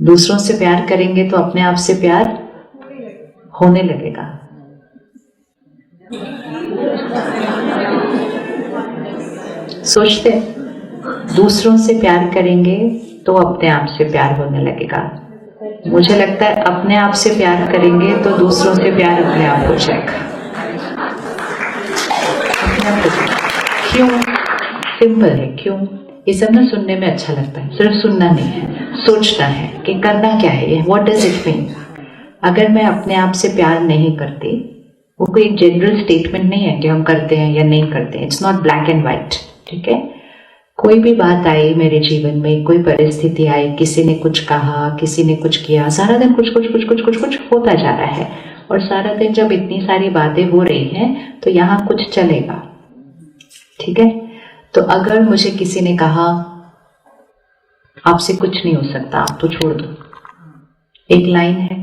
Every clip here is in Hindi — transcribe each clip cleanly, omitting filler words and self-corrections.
दूसरों से प्यार करेंगे तो अपने आप से प्यार होने लगेगा। सोचते दूसरों से प्यार करेंगे तो अपने आप से प्यार होने लगेगा। मुझे लगता है अपने आप से प्यार करेंगे तो दूसरों से प्यार अपने आप हो जाएगा। क्यों? सिंपल है। क्यों? ये सब ना सुनने में अच्छा लगता है, सिर्फ सुनना नहीं है, सोचना है कि करना क्या है ये, व्हाट डज इट मीन। अगर मैं अपने आप से प्यार नहीं करती, वो कोई एक जनरल स्टेटमेंट नहीं है कि हम करते हैं या नहीं करते हैं, it's not black and white, ठीक है। कोई भी बात आई मेरे जीवन में, कोई परिस्थिति आई, किसी ने कुछ कहा, किसी ने कुछ किया, सारा दिन कुछ कुछ कुछ कुछ कुछ कुछ होता जा रहा है। और सारा दिन जब इतनी सारी बातें हो रही हैं तो यहाँ कुछ चलेगा, ठीक है। तो अगर मुझे किसी ने कहा आपसे कुछ नहीं हो सकता, आप तो छोड़ दो, एक लाइन है,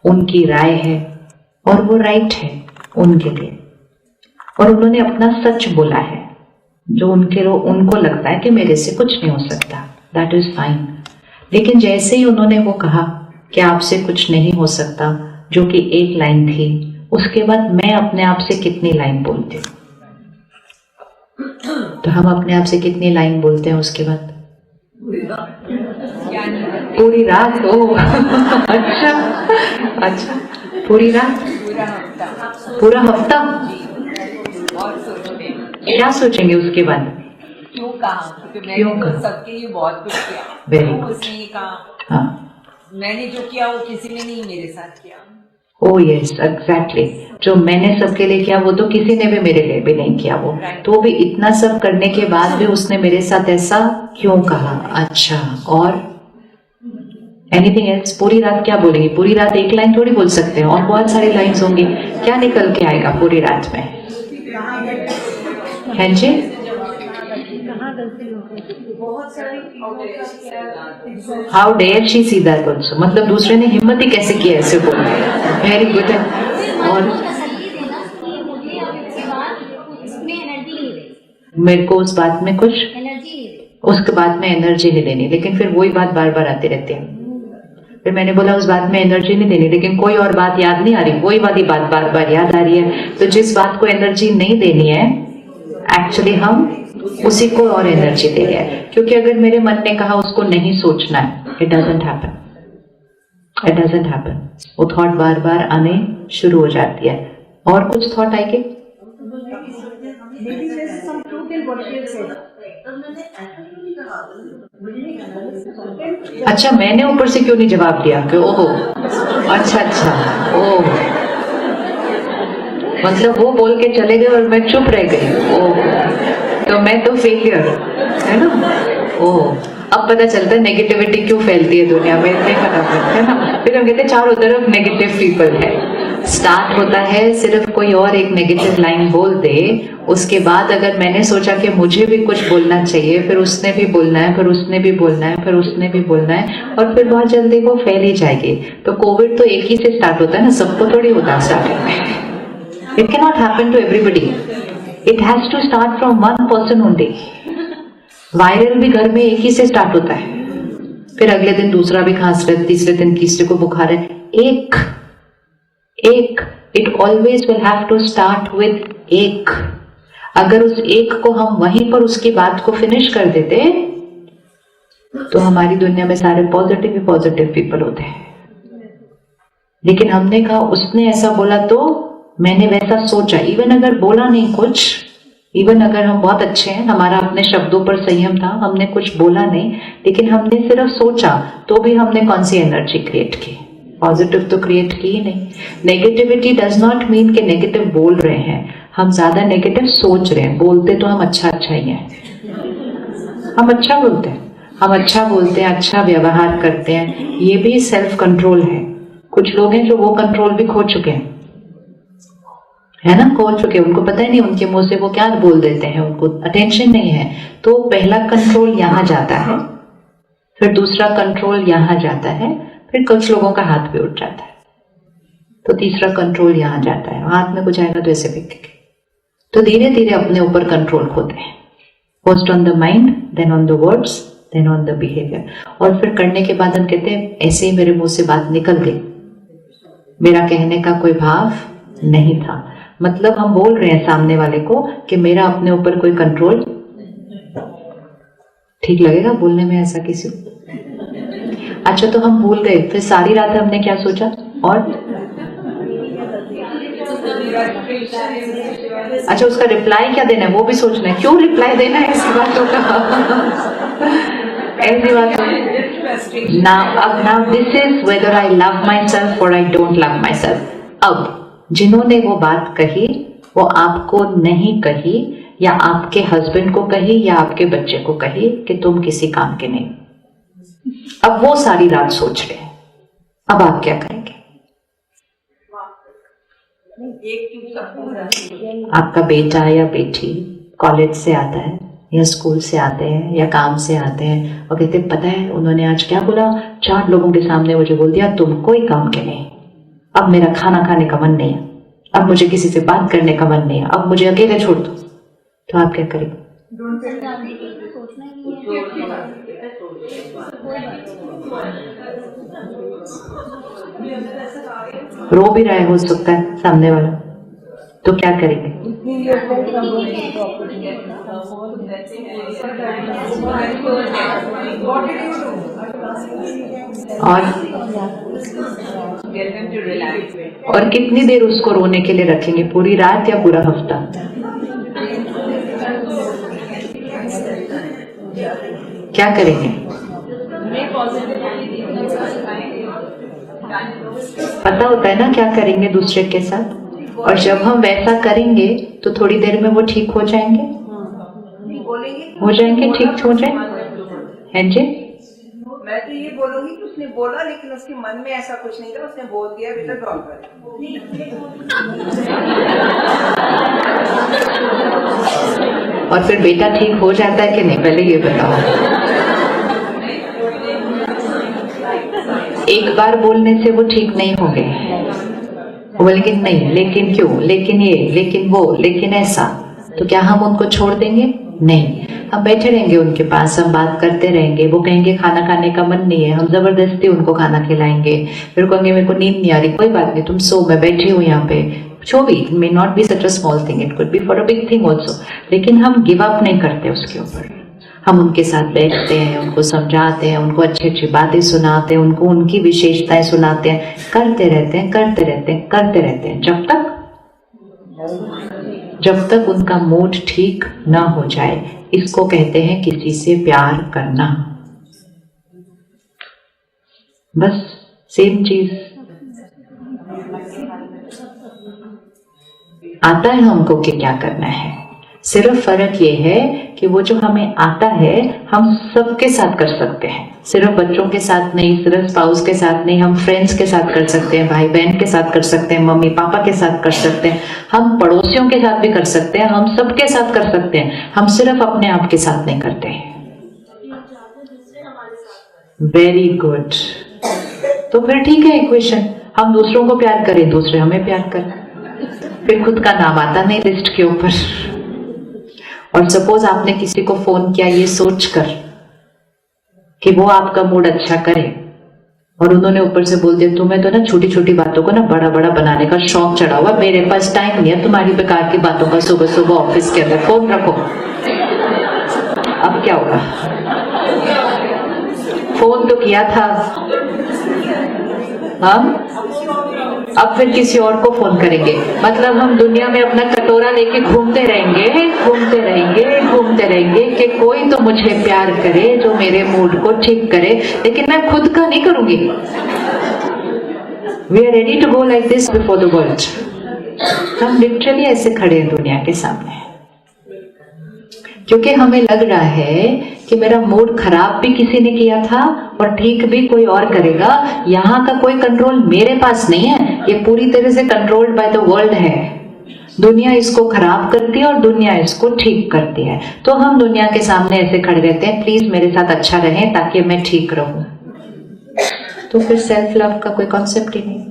उनकी राय है और वो राइट है उनके लिए, और उन्होंने अपना सच बोला है जो उनको लगता है कि मेरे से कुछ नहीं हो सकता, दैट इज फाइन। लेकिन जैसे ही उन्होंने वो कहा कि आपसे कुछ नहीं हो सकता, जो कि एक लाइन थी, उसके बाद मैं अपने आप से कितनी लाइन बोलती हूँ। तो हम अपने आप से कितनी लाइन बोलते हैं उसके बाद? पूरी रात। ओ अच्छा अच्छा, पूरी रात, पूरा हफ्ता। क्या सोचेंगे उसके बाद? क्यों कहा? क्योंकि मैंने तो सबके लिए बहुत कुछ किया। Very good. उसने ये कहा, हाँ, मैंने जो किया वो किसी ने नहीं मेरे साथ किया। ओ यस, एग्जैक्टली। जो मैंने सबके लिए किया वो तो किसी ने भी मेरे लिए भी नहीं किया। वो तो भी इतना सब करने के बाद भी उसने मेरे साथ ऐसा क्यों कहा? अच्छा, और एनीथिंग एल्स? पूरी रात क्या बोलेंगे? पूरी रात एक लाइन थोड़ी बोल सकते हैं, और बहुत सारी लाइन्स होंगी। क्या निकल के आएगा पूरी रात में? हैं जी? How dare she see that also, मतलब दूसरे ने हिम्मत ही कैसे किया ऐसे बोलने। वेरी गुड है। और मेरे को उस बात में कुछ उसके बाद में एनर्जी नहीं देनी, लेकिन फिर वही बात बार बार आती रहती है। फिर मैंने बोला उस बात में एनर्जी नहीं देनी, लेकिन कोई और बात याद नहीं आ रही, वही वाली बात बार बार याद आ रही है। तो जिस बात को एनर्जी नहीं देनी है, एक्चुअली हम उसी को और एनर्जी दे रहे हैं। क्योंकि अगर मेरे मन ने कहा उसको नहीं सोचना है, it doesn't happen, it doesn't happen. वो थॉट बार बार आने शुरू हो जाती है। और कुछ थॉट आएगी? अच्छा, मैंने ऊपर से क्यों नहीं जवाब दिया कि ओहो, अच्छा अच्छा, ओह, मतलब वो बोल के चले गए और मैं चुप रह गई। ओह, तो मैं तो फेलियर है ना। ओह, अब पता चलता है नेगेटिविटी क्यों फैलती है दुनिया में इतने फटाफट, है ना। फिर हम कहते हैं चारों तरफ नेगेटिव पीपल है। स्टार्ट होता है सिर्फ कोई और एक नेगेटिव लाइन बोल दे, उसके बाद अगर मैंने सोचा कि मुझे भी कुछ बोलना चाहिए, फिर उसने भी बोलना है, फिर उसने भी बोलना है, फिर उसने भी बोलना है, और फिर बहुत जल्दी वो फैल ही जाएगी। तो कोविड तो एक ही से स्टार्ट होता है ना, सबको थोड़ी होता start. It can not happen to everybody, it has to start from one person only. Viral भी घर में एक ही से स्टार्ट होता है, फिर अगले दिन दूसरा भी खांस रहा है, तीसरे दिन तीसरे को बुखार है। एक it always will have to start with एक। अगर उस एक को हम वहीं पर उसकी बात को फिनिश कर देते तो हमारी दुनिया में सारे पॉजिटिव ही पॉजिटिव पीपल होते हैं। लेकिन हमने कहा उसने ऐसा बोला तो मैंने वैसा सोचा, इवन अगर बोला नहीं कुछ, इवन अगर हम बहुत अच्छे हैं, हमारा अपने शब्दों पर संयम था, हमने कुछ बोला नहीं, लेकिन हमने सिर्फ सोचा, तो भी हमने कौन सी एनर्जी क्रिएट की? पॉजिटिव तो क्रिएट की ही नहीं। नेगेटिविटी डज नॉट मीन कि नेगेटिव बोल रहे हैं, हम ज्यादा नेगेटिव सोच रहे हैं। बोलते तो हम अच्छा ही हैं, हम अच्छा बोलते हैं, हम अच्छा बोलते हैं, अच्छा व्यवहार करते हैं, ये भी सेल्फ कंट्रोल है। कुछ लोग हैं जो वो कंट्रोल भी खो चुके हैं, है ना, खो चुके हैं, उनको पता ही नहीं उनके मुंह से वो क्या बोल देते हैं, उनको अटेंशन नहीं है। तो पहला कंट्रोल यहाँ जाता है, फिर दूसरा कंट्रोल यहाँ जाता है, फिर कुछ लोगों का हाथ भी उठ जाता है, तो तीसरा कंट्रोल यहाँ जाता है। हाथ में कुछ आएगा तो ऐसे फेंकेंगे। तो धीरे धीरे अपने ऊपर कंट्रोल खोते हैं, first on the mind, then on the words, then on the behaviour. और फिर करने के बाद हम कहते हैं ऐसे ही मेरे मुंह से बात निकल गई, मेरा कहने का कोई भाव नहीं था। मतलब हम बोल रहे हैं सामने वाले को कि मेरा अपने ऊपर कोई कंट्रोल। ठीक लगेगा बोलने में ऐसा किसी को? अच्छा तो हम भूल गए, फिर सारी रात हमने क्या सोचा? और अच्छा उसका रिप्लाई क्या देना है वो भी सोचना है, क्यों रिप्लाई देना है ऐसी बातों का? ऐसी बातों now this is whether I love myself or I don't love myself। अब जिन्होंने वो बात कही वो आपको नहीं कही, या आपके हस्बैंड को कही या आपके बच्चे को कही कि तुम किसी काम के नहीं, अब वो सारी रात सोच रहे हैं, अब आप क्या करेंगे? आपका बेटा या बेटी कॉलेज से आता है या स्कूल से आते हैं या काम से आते हैं और कहते पता है उन्होंने आज क्या बोला, 4 लोगों के सामने मुझे बोल दिया तुम कोई काम के नहीं, अब मेरा खाना खाने का मन नहीं है, अब मुझे किसी से बात करने का मन नहीं है, अब मुझे अकेले छोड़ दो, तो आप क्या करेंगे? रो भी रहा है हो सकता है सामने वाला, तो क्या करेंगे? और कितनी देर उसको रोने के लिए रखेंगे, पूरी रात या पूरा हफ्ता? क्या करेंगे? पता होता है ना क्या करेंगे दूसरे के साथ, और जब हम वैसा करेंगे तो थोड़ी देर में वो ठीक हो जाएंगे, ठीक हो जाएंगे। हैं जी? मैं तो ये बोलूंगी कि उसने बोला लेकिन उसके मन में ऐसा कुछ नहीं था, उसने बोल दिया बेटा ड्रॉप कर। और फिर बेटा ठीक हो जाता है कि नहीं, पहले ये बताओ। एक बार बोलने से वो ठीक नहीं होंगे, वो बोलेंगे नहीं, लेकिन क्यों, लेकिन ये, लेकिन वो, लेकिन ऐसा, तो क्या हम उनको छोड़ देंगे? नहीं, हम बैठे रहेंगे उनके पास, हम बात करते रहेंगे। वो कहेंगे खाना खाने का मन नहीं है, हम जबरदस्ती उनको खाना खिलाएंगे। फिर कहेंगे मेरे को नींद नहीं आ रही, कोई बात नहीं तुम सो, मैं बैठी हूँ यहाँ पे, जो भी, may not be such a small thing, it could be for a big thing also, लेकिन हम गिव अप नहीं करते उसके ऊपर। हम उनके साथ बैठते हैं, उनको समझाते हैं, उनको अच्छी अच्छी बातें सुनाते हैं, उनको उनकी विशेषताएं सुनाते हैं, करते रहते हैं, करते रहते हैं, करते रहते हैं, जब तक उनका मूड ठीक ना हो जाए। इसको कहते हैं किसी से प्यार करना। बस सेम चीज आता है हमको कि क्या करना है, सिर्फ फर्क ये है कि वो जो हमें आता है हम सबके साथ कर सकते हैं, सिर्फ बच्चों के साथ नहीं, सिर्फ स्पाउस के साथ नहीं, हम फ्रेंड्स के साथ कर सकते हैं, भाई बहन के साथ कर सकते हैं, मम्मी पापा के साथ कर सकते हैं, हम पड़ोसियों के साथ भी कर सकते हैं, हम सबके साथ कर सकते हैं, हम सिर्फ अपने आप के साथ नहीं करते हैं। वेरी गुड, तो फिर ठीक है इक्वेशन, हम दूसरों को प्यार करें, दूसरे हमें प्यार करें, फिर खुद का नाम आता नहीं लिस्ट के ऊपर। और सपोज आपने किसी को फोन किया ये सोचकर कि वो आपका मूड अच्छा करे, और उन्होंने ऊपर से बोल दिया तुम्हें तो ना छोटी छोटी बातों को ना बड़ा बड़ा बनाने का शौक चढ़ा हुआ, मेरे पास टाइम नहीं है तुम्हारी बेकार की बातों का, सुबह सुबह ऑफिस के अंदर फोन रखो। अब क्या होगा? फोन तो किया था हम, अब फिर किसी और को फोन करेंगे, मतलब हम दुनिया में अपना कटोरा लेके घूमते रहेंगे, घूमते रहेंगे, घूमते रहेंगे कि कोई तो मुझे प्यार करे, जो मेरे मूड को ठीक करे, लेकिन मैं खुद का नहीं करूंगी। We are ready to go like this before the world। हम लिटरली ऐसे खड़े हैं दुनिया के सामने, क्योंकि हमें लग रहा है कि मेरा मूड खराब भी किसी ने किया था और ठीक भी कोई और करेगा, यहाँ का कोई कंट्रोल मेरे पास नहीं है, ये पूरी तरह से कंट्रोल्ड बाय द वर्ल्ड है। दुनिया इसको खराब करती है और दुनिया इसको ठीक करती है, तो हम दुनिया के सामने ऐसे खड़े रहते हैं प्लीज मेरे साथ अच्छा रहें ताकि मैं ठीक रहूं। तो फिर सेल्फ लव का कोई कॉन्सेप्ट ही नहीं,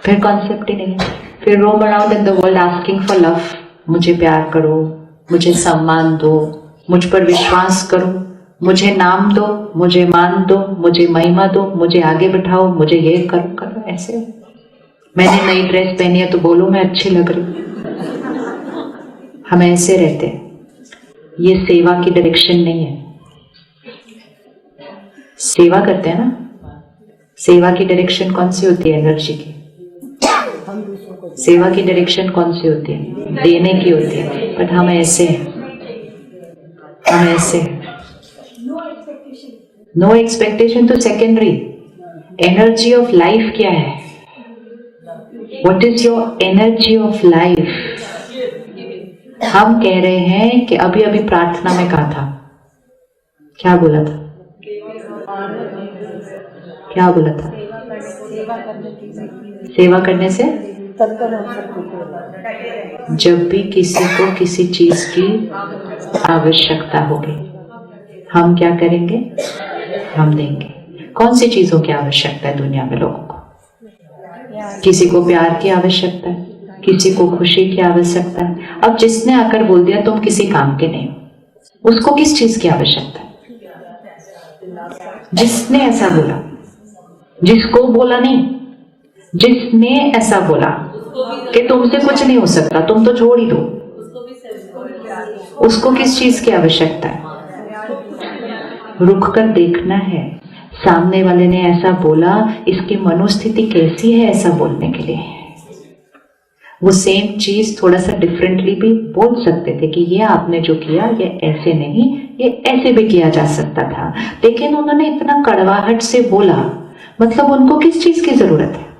फिर कॉन्सेप्ट ही नहीं, फिर roam around in the world asking for love, मुझे प्यार करो, मुझे सम्मान दो, मुझ पर विश्वास करो, मुझे नाम दो, मुझे मान दो, मुझे महिमा दो, मुझे आगे बिठाओ, मुझे ये करो करो। ऐसे मैंने नई ड्रेस पहनी है तो बोलो मैं अच्छी लग रही हूँ। हम ऐसे रहते हैं। ये सेवा की डायरेक्शन नहीं है। सेवा करते हैं ना, सेवा की डायरेक्शन कौन सी होती है? एनर्जी की। सेवा की डायरेक्शन कौन सी होती है? देने की होती है। बट हम ऐसे हैं, हम ऐसे हैं। नो एक्सपेक्टेशन तो सेकेंडरी। एनर्जी ऑफ लाइफ क्या है? What is your energy of life? हम कह रहे हैं कि अभी अभी प्रार्थना में कहा था, क्या बोला था? क्या बोला था? सेवा करने से जब भी किसी को किसी चीज की आवश्यकता होगी, हम क्या करेंगे? हम देंगे। कौन सी चीजों की आवश्यकता है दुनिया में लोगों को? किसी को प्यार की आवश्यकता है, किसी को खुशी की आवश्यकता है। अब जिसने आकर बोल दिया तुम किसी काम के नहीं हो, उसको किस चीज की आवश्यकता है? जिसने ऐसा बोला, जिसको बोला नहीं, जिसने ऐसा बोला कि तुमसे कुछ नहीं हो सकता, तुम तो छोड़ ही दो, उसको किस चीज की आवश्यकता है? रुक कर देखना है, सामने वाले ने ऐसा बोला, इसकी मनोस्थिति कैसी है ऐसा बोलने के लिए। वो सेम चीज थोड़ा सा डिफरेंटली भी बोल सकते थे कि ये आपने जो किया ये ऐसे नहीं, ये ऐसे भी किया जा सकता था, लेकिन उन्होंने इतना कड़वाहट से बोला, मतलब उनको किस चीज की जरूरत है?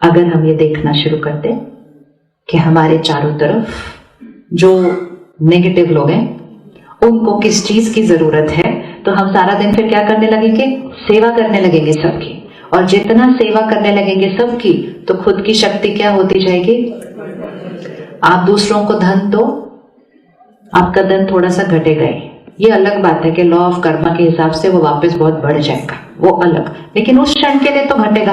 अगर हम ये देखना शुरू करते कि हमारे चारों तरफ जो नेगेटिव लोग हैं उनको किस चीज की जरूरत है, तो हम सारा दिन फिर क्या करने लगेंगे? सेवा करने लगेंगे सबकी। और जितना सेवा करने लगेंगे सबकी, तो खुद की शक्ति क्या होती जाएगी? आप दूसरों को धन दो, आपका धन थोड़ा सा घटेगा ही। ये अलग बात है कि लॉ ऑफ कर्मा के हिसाब से वो वापस बहुत बढ़ जाएगा, वो अलग, लेकिन उस क्षण के लिए तो घटेगा।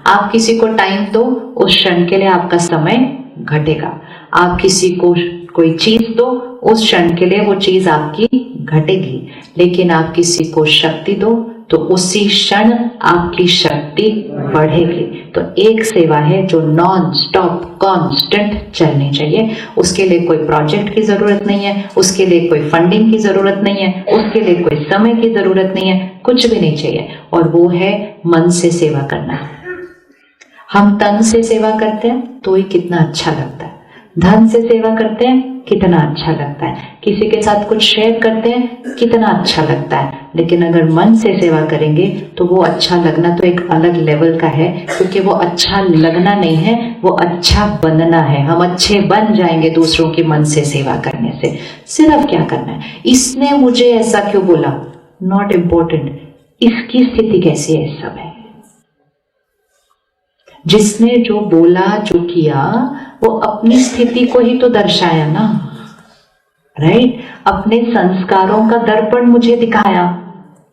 आप किसी को टाइम दो, उस क्षण के लिए आपका समय घटेगा। आप किसी को कोई चीज दो, उस क्षण के लिए वो चीज आपकी घटेगी। लेकिन आप किसी को शक्ति दो तो उसी क्षण आपकी शक्ति बढ़ेगी। तो एक सेवा है जो नॉन स्टॉप कांस्टेंट चलनी चाहिए। उसके लिए कोई प्रोजेक्ट की जरूरत नहीं है, उसके लिए कोई फंडिंग की जरूरत नहीं है, उसके लिए कोई समय की जरूरत नहीं है, कुछ भी नहीं चाहिए। और वो है मन से सेवा करना। हम तन से सेवा करते हैं तो ही कितना अच्छा लगता है, धन से सेवा करते हैं कितना अच्छा लगता है, किसी के साथ कुछ शेयर करते हैं कितना अच्छा लगता है। लेकिन अगर मन से सेवा करेंगे तो वो अच्छा लगना तो एक अलग लेवल का है, क्योंकि वो अच्छा लगना नहीं है, वो अच्छा बनना है। हम अच्छे बन जाएंगे दूसरों की मन से सेवा करने से। सिर्फ क्या करना है? इसने मुझे ऐसा क्यों बोला, नॉट इम्पोर्टेंट, इसकी स्थिति कैसी है, इस सब है। जिसने जो बोला जो किया वो अपनी स्थिति को ही तो दर्शाया ना, राइट? अपने संस्कारों का दर्पण मुझे दिखाया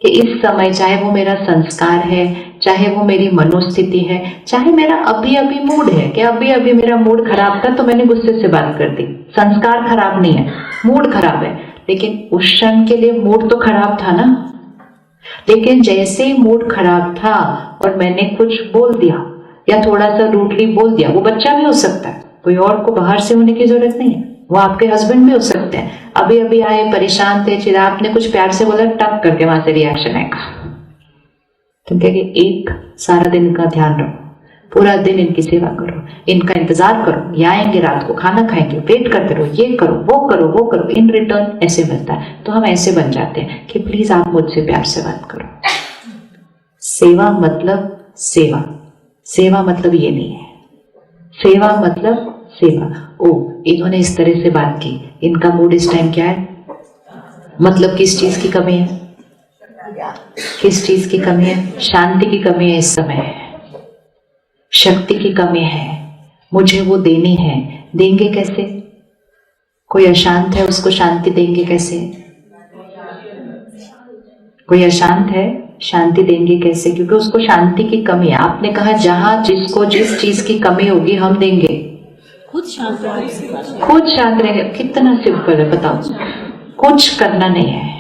कि इस समय चाहे वो मेरा संस्कार है, चाहे वो मेरी मनोस्थिति है, चाहे मेरा अभी अभी मूड है कि अभी अभी मेरा मूड खराब था तो मैंने गुस्से से बात कर दी। संस्कार खराब नहीं है, मूड खराब है, लेकिन उस क्षण के लिए मूड तो खराब था ना। लेकिन जैसे ही मूड खराब था और मैंने कुछ बोल दिया या थोड़ा सा रूडली बोल दिया, वो बच्चा भी हो सकता है, कोई और को बाहर से होने की जरूरत नहीं है, वो आपके हस्बैंड भी हो सकते हैं, अभी अभी आए, परेशान थे, चिढ़ा, आपने कुछ प्यार से बोला, टक करके वहां से रिएक्शन आएगा। तो कहेंगे एक सारा दिन इनका ध्यान रखो, पूरा दिन इनकी सेवा करो, इनका इंतजार करो, ये आएंगे रात को खाना खाएंगे, वेट करते रहो, ये करो वो करो वो करो, इन रिटर्न ऐसे मिलता है। तो हम ऐसे बन जाते हैं कि प्लीज आप मुझसे प्यार से बात करो। सेवा मतलब सेवा, सेवा मतलब ये नहीं है। सेवा मतलब सेवा। ओ, इन्होंने इस तरह से बात की, इनका मूड इस टाइम क्या है, मतलब किस चीज की कमी है? किस चीज की कमी है? शांति की कमी है इस समय, शक्ति की कमी है, मुझे वो देनी है। देंगे कैसे? कोई अशांत है, उसको शांति देंगे कैसे? कोई अशांत है, शांति देंगे कैसे? क्योंकि उसको शांति की कमी है। आपने कहा जहां जिसको जिस चीज की कमी होगी हम देंगे, खुद शांत रहेंगे। कितना सिंपल है बताओ, कुछ करना नहीं है।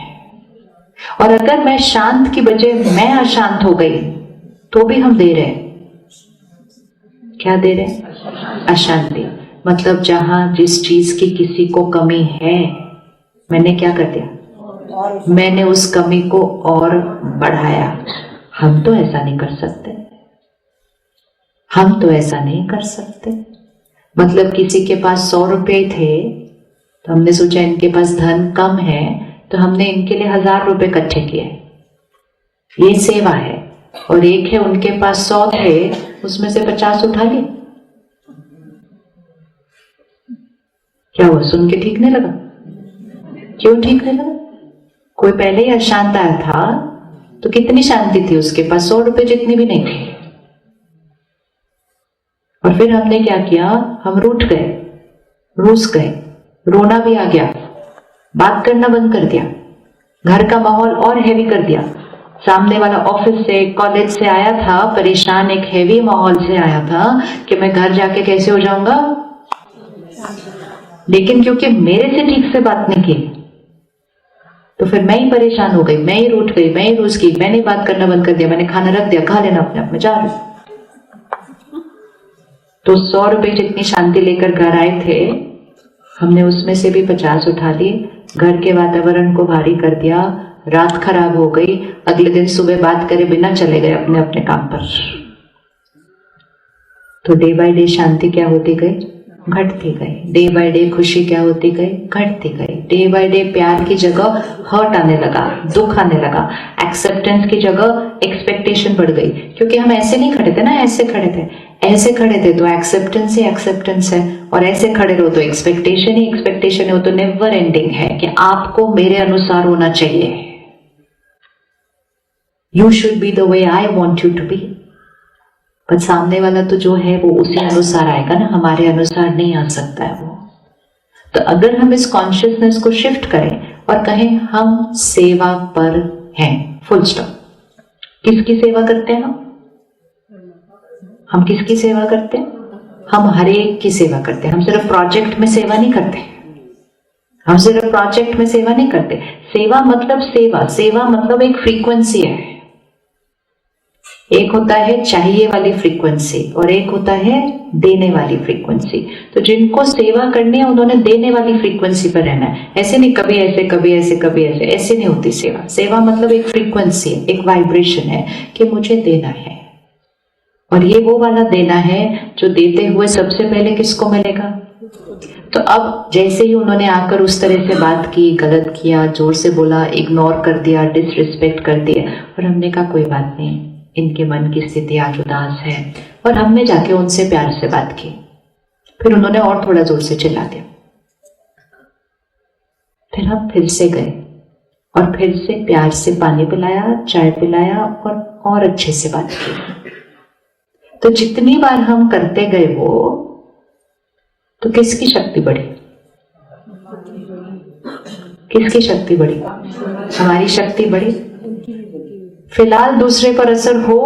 और अगर मैं शांत की बजाय मैं अशांत हो गई तो भी हम दे रहे हैं, क्या दे रहे हैं? अशांति। मतलब जहां जिस चीज की किसी को कमी है, मैंने क्या कर दिया? मैंने उस कमी को और बढ़ाया। हम तो ऐसा नहीं कर सकते, हम तो ऐसा नहीं कर सकते। मतलब किसी के पास 100 रुपए थे तो हमने सोचा इनके पास धन कम है तो हमने इनके लिए 1000 रुपए इकट्ठे किए, ये सेवा है। और एक है उनके पास 100 थे, उसमें से 50 उठा लिए। क्या हुआ? सुन के ठीक नहीं लगा? क्यों ठीक नहीं लगा? कोई पहले ही अशांत आया था तो कितनी शांति थी उसके पास? 100 रुपए जितनी भी नहीं थी। और फिर हमने क्या किया? हम रूठ गए, रूस गए, रोना भी आ गया, बात करना बंद कर दिया, घर का माहौल और हैवी कर दिया। सामने वाला ऑफिस से कॉलेज से आया था परेशान, एक हैवी माहौल से आया था कि मैं घर जाके कैसे हो जाऊंगा। लेकिन क्योंकि मेरे से ठीक से बात नहीं की तो फिर मैं ही परेशान हो गई, मैं ही रूठ गई, मैं ही रूस गई, मैंने बात करना बंद कर दिया, मैंने खाना रख दिया, खा लेना अपने आप में, जा रही। तो 100 रुपए जितनी शांति लेकर घर आए थे, हमने उसमें से भी 50 उठा लिए, घर के वातावरण को भारी कर दिया, रात खराब हो गई, अगले दिन सुबह बात करे बिना चले गए अपने अपने काम पर। तो डे बाय डे शांति क्या होती गई? घटती गई। डे बाय डे खुशी क्या होती गई? घटती गई। डे बाय डे प्यार की जगह हर्ट आने लगा, दुख आने लगा। एक्सेप्टेंस की जगह एक्सपेक्टेशन बढ़ गई, क्योंकि हम ऐसे नहीं खड़े थे ना, ऐसे खड़े थे। ऐसे खड़े थे तो एक्सेप्टेंस ही एक्सेप्टेंस है, और ऐसे खड़े रहो तो एक्सपेक्टेशन ही एक्सपेक्टेशन है। वो तो नेवर एंडिंग है कि आपको मेरे अनुसार होना चाहिए। You should be the way I want you to be. पर सामने वाला तो जो है वो उसी अनुसार आएगा ना, हमारे अनुसार नहीं आ सकता है वो। तो अगर हम इस कॉन्शियसनेस को शिफ्ट करें और कहें हम सेवा पर हैं, फुल स्टॉप। किसकी सेवा करते हैं हम किसकी सेवा करते हैं? हम हर एक की सेवा करते हैं। हम सिर्फ प्रोजेक्ट में सेवा नहीं करते, हम सिर्फ प्रोजेक्ट में सेवा नहीं करते। सेवा मतलब सेवा, सेवा मतलब एक फ्रीक्वेंसी है। एक होता है चाहिए वाली फ्रीक्वेंसी और एक होता है देने वाली फ्रीक्वेंसी। तो जिनको सेवा करनी है उन्होंने देने वाली फ्रीक्वेंसी पर रहना है। ऐसे नहीं कभी ऐसे कभी ऐसे कभी ऐसे, ऐसे नहीं होती सेवा। सेवा मतलब एक फ्रीक्वेंसी है, एक वाइब्रेशन है कि मुझे देना है। और ये वो वाला देना है जो देते हुए सबसे पहले किसको मिलेगा? तो अब जैसे ही उन्होंने आकर उस तरह से बात की, गलत किया, जोर से बोला, इग्नोर कर दिया, डिसरिस्पेक्ट कर दिया, और हमने कहा कोई बात नहीं, इनके मन की स्थिति आज उदास है, और हमने जाके उनसे प्यार से बात की। फिर उन्होंने और थोड़ा जोर से चिल्ला दिया। फिर हम फिर से गए और फिर से प्यार से पानी पिलाया, चाय पिलाया और अच्छे से बात की। तो जितनी बार हम करते गए वो, तो किसकी शक्ति बढ़ी? किसकी शक्ति बढ़ी? हमारी शक्ति बढ़ी। फिलहाल दूसरे पर असर हो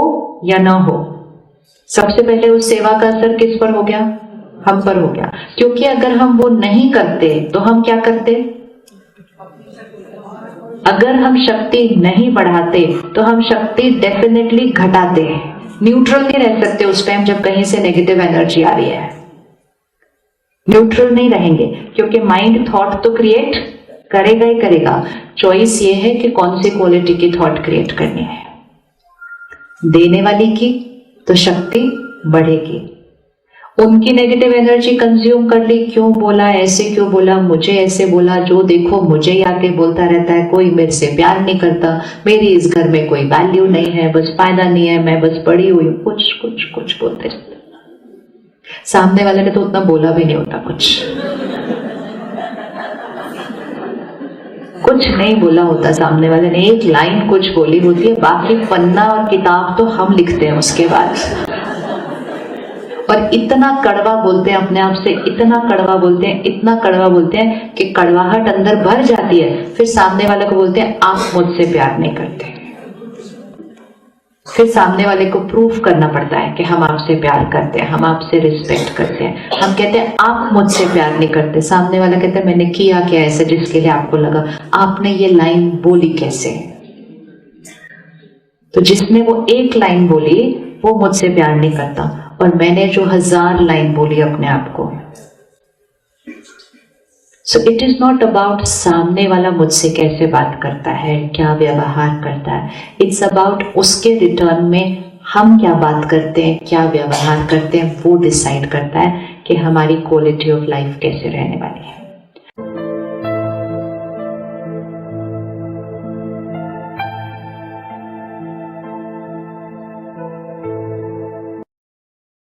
या ना हो, सबसे पहले उस सेवा का असर किस पर हो गया? हम पर हो गया। क्योंकि अगर हम वो नहीं करते तो हम क्या करते? अगर हम शक्ति नहीं बढ़ाते तो हम शक्ति डेफिनेटली घटाते हैं। न्यूट्रल नहीं रह सकते उस टाइम जब कहीं से नेगेटिव एनर्जी आ रही है। न्यूट्रल नहीं रहेंगे, क्योंकि माइंड थॉट तो क्रिएट करेगा ही करेगा। चॉइस ये है कि कौन सी क्वालिटी की थॉट क्रिएट करनी है। देने वाली की तो शक्ति बढ़ेगी। उनकी नेगेटिव एनर्जी कंज्यूम कर ली, क्यों बोला, ऐसे क्यों बोला, मुझे ऐसे बोला, जो देखो मुझे ही आके बोलता रहता है, कोई मेरे से प्यार नहीं करता, मेरी इस घर में कोई वैल्यू नहीं है, बस फायदा नहीं है, मैं बस पड़ी हुई हूं, कुछ कुछ कुछ बोलते रहते। सामने वाले ने तो उतना बोला भी नहीं होता, कुछ नहीं बोला होता सामने वाले ने, एक लाइन कुछ बोली होती है, बाकी पन्ना और किताब तो हम लिखते हैं उसके बाद। और इतना कड़वा बोलते हैं अपने आप से, इतना कड़वा बोलते हैं, इतना कड़वा बोलते हैं कि कड़वाहट अंदर भर जाती है। फिर सामने वाले को बोलते हैं आप मुझसे प्यार नहीं करते। फिर सामने वाले को प्रूफ करना पड़ता है कि हम आपसे प्यार करते हैं, हम आपसे रिस्पेक्ट करते हैं। हम कहते हैं आप मुझसे प्यार नहीं करते, सामने वाला कहता है मैंने किया क्या ऐसा जिसके लिए आपको लगा, आपने ये लाइन बोली कैसे। तो जिसने वो एक लाइन बोली वो मुझसे प्यार नहीं करता, और मैंने जो 1000 लाइन बोली अपने आप को। So it is not about सामने वाला मुझसे कैसे बात करता है, क्या व्यवहार करता है, इट्स अबाउट उसके रिटर्न में हम क्या बात करते हैं, क्या व्यवहार करते हैं, वो डिसाइड करता है कि हमारी क्वालिटी ऑफ लाइफ कैसे रहने वाली है।